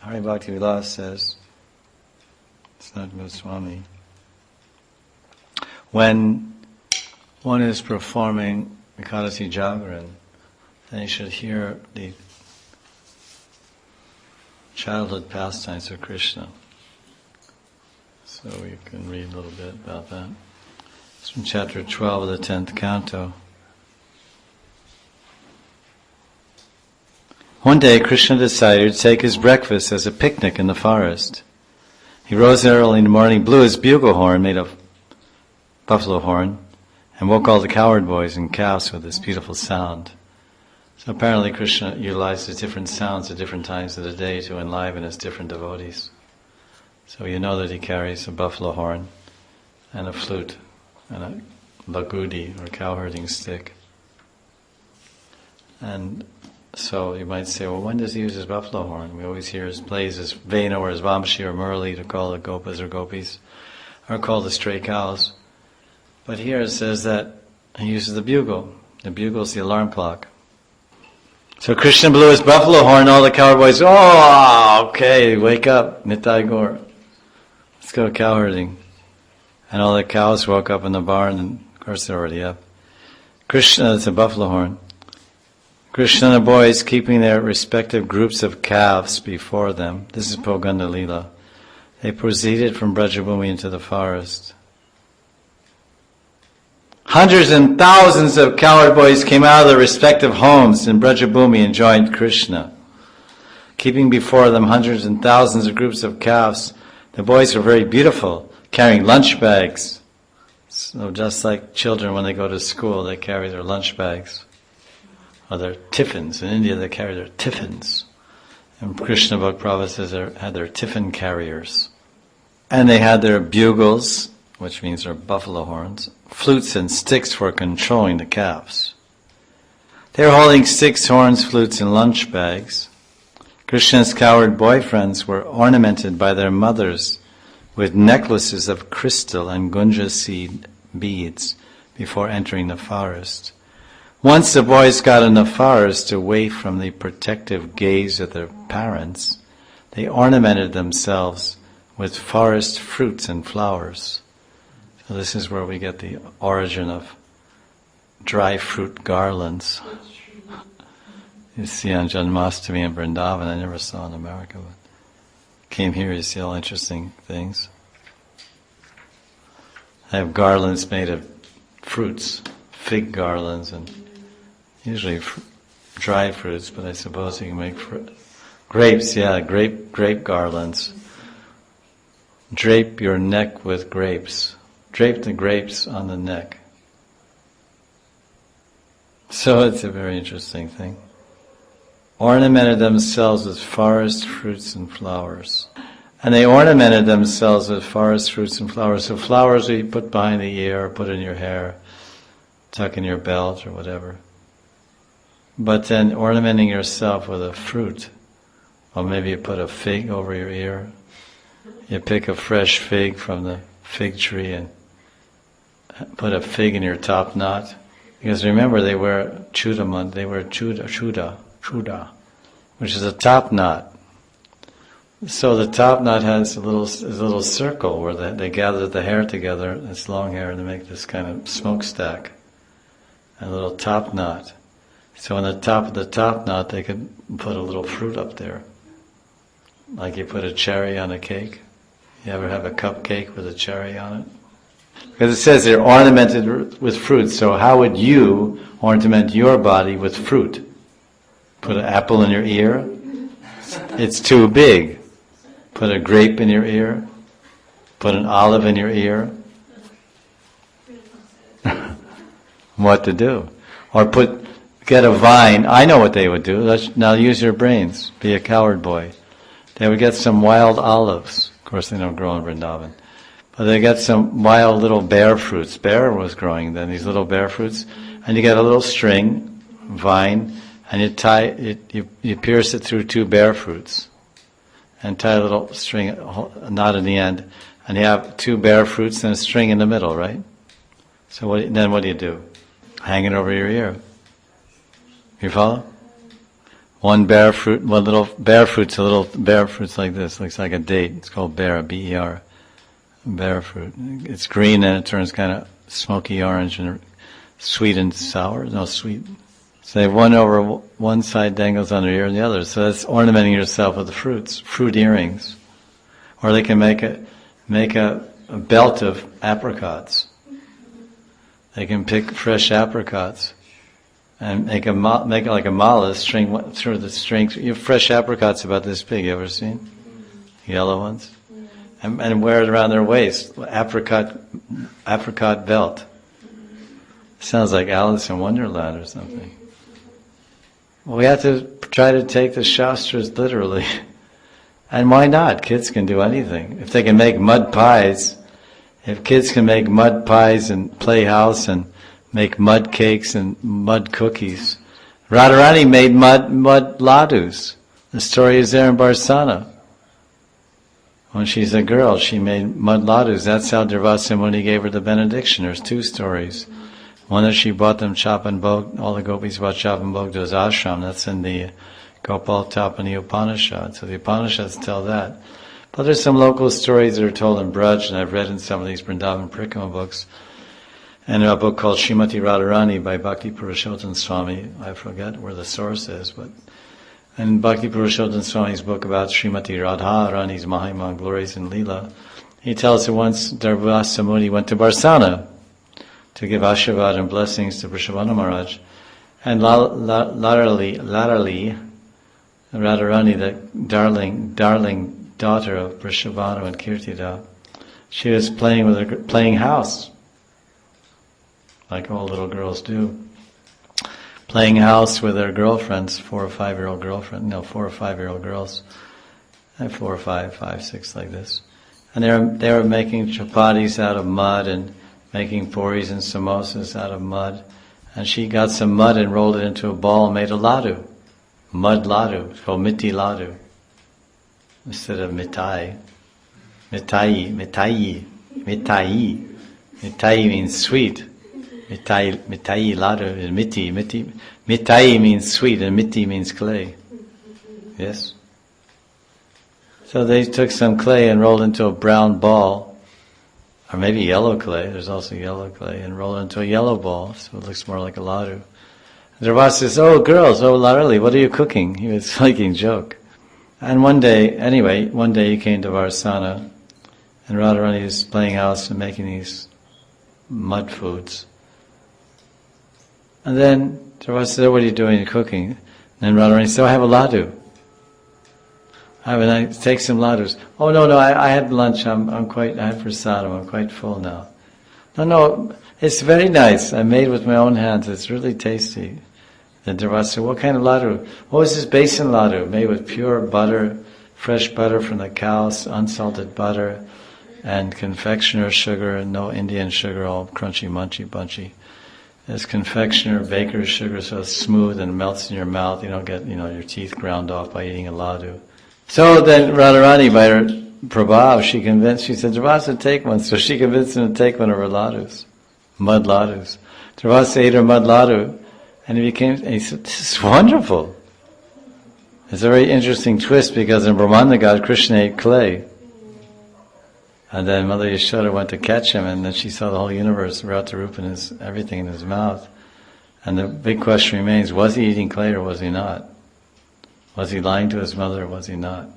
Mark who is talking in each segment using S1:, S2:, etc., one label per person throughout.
S1: Hari Bhakti Vilas says, Mahanidhi Swami, when one is performing Ekadasi Jagaran, then you should hear the childhood pastimes of Krishna. So we can read a little bit about that. It's from chapter 12 of the 10th canto. One day Krishna decided to take his breakfast as a picnic in the forest. He rose early in the morning, blew his bugle horn made of buffalo horn, and woke all the cowherd boys and calves with this beautiful sound. So apparently Krishna utilizes different sounds at different times of the day to enliven his different devotees. So you know that he carries a buffalo horn and a flute and a lagudi or cowherding stick. And so you might say, well, when does he use his buffalo horn? We always hear his plays his Vena or his Vamshi or Murli to call the gopas or gopis, or call the stray cows. But here it says that he uses the bugle. The bugle is the alarm clock. So Krishna blew his buffalo horn, all the cowherd boys, oh, okay, wake up, Nitai Gaur. Let's go cowherding. And all the cows woke up in the barn, and of course they're already up. Krishna, it's a buffalo horn. Krishna and the boys keeping their respective groups of calves before them. This is Poganda Lila. They proceeded from Brajabhumi into the forest. Hundreds and thousands of cowherd boys came out of their respective homes in Brajabhumi and joined Krishna. Keeping before them hundreds and thousands of groups of calves, the boys were very beautiful, carrying lunch bags. So just like children when they go to school, they carry their lunch bags. Or their tiffins. In India they carry their tiffins. And Krishna Bhakti Prabhupada says they had their tiffin carriers. And they had their bugles, which means their buffalo horns, flutes and sticks for controlling the calves. They were holding sticks, horns, flutes, and lunch bags. Krishna's cowherd boyfriends were ornamented by their mothers with necklaces of crystal and gunja seed beads before entering the forest. Once the boys got in the forest away from the protective gaze of their parents, they ornamented themselves with forest fruits and flowers. So this is where we get the origin of dry fruit garlands. You see on Janmashtami in Vrindavan, I never saw in America, but came here, you see all interesting things. I have garlands made of fruits, fig garlands, and usually dried fruits, but I suppose you can make grapes, grape garlands. Drape your neck with grapes. Drape the grapes on the neck. So it's a very interesting thing. Ornamented themselves with forest fruits and flowers. And they ornamented themselves with forest fruits and flowers. So flowers you put behind the ear, or put in your hair, tuck in your belt or whatever. But then ornamenting yourself with a fruit, or maybe you put a fig over your ear. You pick a fresh fig from the fig tree and put a fig in your top knot. Because remember, they wear chudamant, they wear chuda, which is a top knot. So the top knot has a little circle where they gather the hair together, it's long hair, and they make this kind of smokestack, a little top knot. So on the top of the top knot, they could put a little fruit up there. Like you put a cherry on a cake. You ever have a cupcake with a cherry on it? Because it says they're ornamented with fruit. So how would you ornament your body with fruit? Put an apple in your ear? It's too big. Put a grape in your ear? Put an olive in your ear? What to do? Or get a vine. I know what they would do. Now use your brains. Be a cowherd boy. They would get some wild olives. Of course, they don't grow in Vrindavan. But they get some wild little bear fruits. Bear was growing then, these little bear fruits. And you get a little string, vine, and you tie it, you pierce it through 2 bear fruits. And tie a little string, a knot in the end. And you have 2 bear fruits and a string in the middle, right? So then what do? Hang it over your ear. You follow? One bear fruit, one little bear fruit's a little bear fruit's like this, looks like a date. It's called bear, B-E-R, bear fruit. It's green and it turns kind of smoky orange and sweet and sour. No, sweet. So they have one over one side dangles on the ear and the other. So that's ornamenting yourself with the fruits, fruit earrings. Or they can make a belt of apricots. They can pick fresh apricots and make it like a mala, string through the strings. You have fresh apricots about this big. You ever seen yellow ones? And wear it around their waist. Apricot belt. Sounds like Alice in Wonderland or something. Well, we have to try to take the Shastras literally. And why not? Kids can do anything. If they can make mud pies, if kids can make mud pies and play house and make mud cakes and mud cookies. Radharani made mud ladus. The story is there in Barsana. When she's a girl, she made mud ladus. That's how Durvasa Muni gave her the benediction. There's two stories. One that she brought them chop and bhog, all the gopis brought chop and bhog to his ashram. That's in the Gopal Tapani Upanishad. So the Upanishads tell that. But there's some local stories that are told in Braj, and I've read in some of these Vrindavan Parikama books. And a book called Srimati Radharani by Bhakti Purushottam Swami. I forget where the source is, but in Bhakti Purushottam Swami's book about Srimati Radharani's Mahima, glories and Leela, he tells that once Durvasa Muni went to Barsana to give Ashirvad and blessings to Vrishabhanu Maharaj, and latterly, Radharani, the darling daughter of Vrishabhanu and Kirtida, she was playing house, like all little girls do. Playing house with their girlfriends, 4 or 5-year-old girls, and 4 or 5, 6 like this. And they were making chapatis out of mud and making puris and samosas out of mud. And she got some mud and rolled it into a ball and made a ladu. Mud ladu. It's called miti ladu. Instead of mitai. Mitai means sweet. Mitai ladu is miti. Mitai means sweet and miti means clay. Yes? So they took some clay and rolled into a brown ball, or maybe yellow clay, there's also yellow clay, and rolled it into a yellow ball, so it looks more like a ladu. Durvasa says, "Oh girls, oh Larali, what are you cooking?" He was making joke. And one day he came to Varsana, and Radharani was playing house and making these mud foods. And then Durvasa said, "What are you doing? You're cooking?" And then Radharani said, "I have a ladu. I take some ladus." "Oh no, I had lunch. I had prasadam. I'm quite full now." No, it's very nice. I made with my own hands. It's really tasty. Then Durvasa said, "What kind of ladu?" "Oh, it's this basin ladu, made with pure butter, fresh butter from the cows, unsalted butter, and confectioner sugar, and no Indian sugar, all crunchy, munchy, bunchy. It's confectioner, baker's sugar, so it's smooth and melts in your mouth. You don't get, your teeth ground off by eating a ladu." So then Radharani, by her prabhav, she said, "Durvasa, take one." So she convinced him to take one of her ladus, mud ladus. Durvasa ate her mud ladu, and he said, "This is wonderful." It's a very interesting twist, because in Brahmanda God, Krishna ate clay. And then Mother Yashoda went to catch him, and then she saw the whole universe, Ratarupa, and everything in his mouth. And the big question remains, was he eating clay or was he not? Was he lying to his mother or was he not?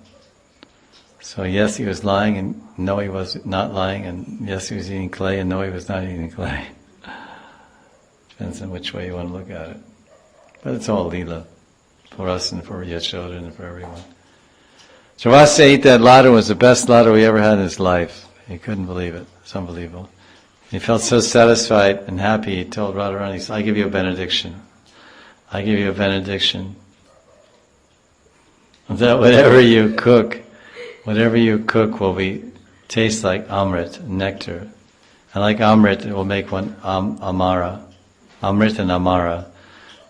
S1: So yes, he was lying, and no, he was not lying, and yes, he was eating clay, and no, he was not eating clay. Depends on which way you want to look at it. But it's all lila, for us and for Yashoda and for everyone. Durvasa ate that ladu. Was the best ladu he ever had in his life. He couldn't believe it. It's unbelievable. He felt so satisfied and happy, he told Radharani, "I give you a benediction. I give you a benediction that whatever you cook will taste like amrit, nectar. And like amrit, it will make one amara. Amrit and amara.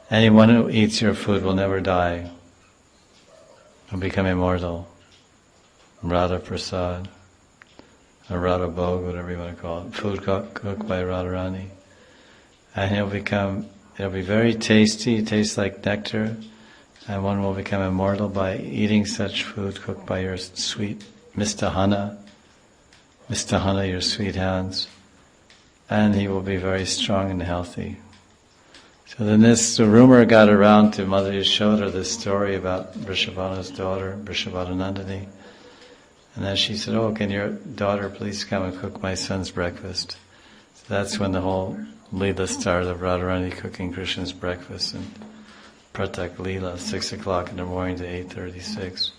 S1: Anyone who eats your food will never die. Will become immortal. Radha Prasad, or Radha Bhog, whatever you want to call it. Food cooked by Radharani. And it'll be very tasty, it tastes like nectar. And one will become immortal by eating such food cooked by your sweet mistahana, your sweet hands, and he will be very strong and healthy. So then the rumor got around to Mother Yashoda, this story about Vrishabhana's daughter, Vrishabhanandini. And then she said, "Oh, can your daughter please come and cook my son's breakfast?" So that's when the whole Leela started of Radharani cooking Krishna's breakfast and Pratak Leela, 6 o'clock in the morning to 8:36.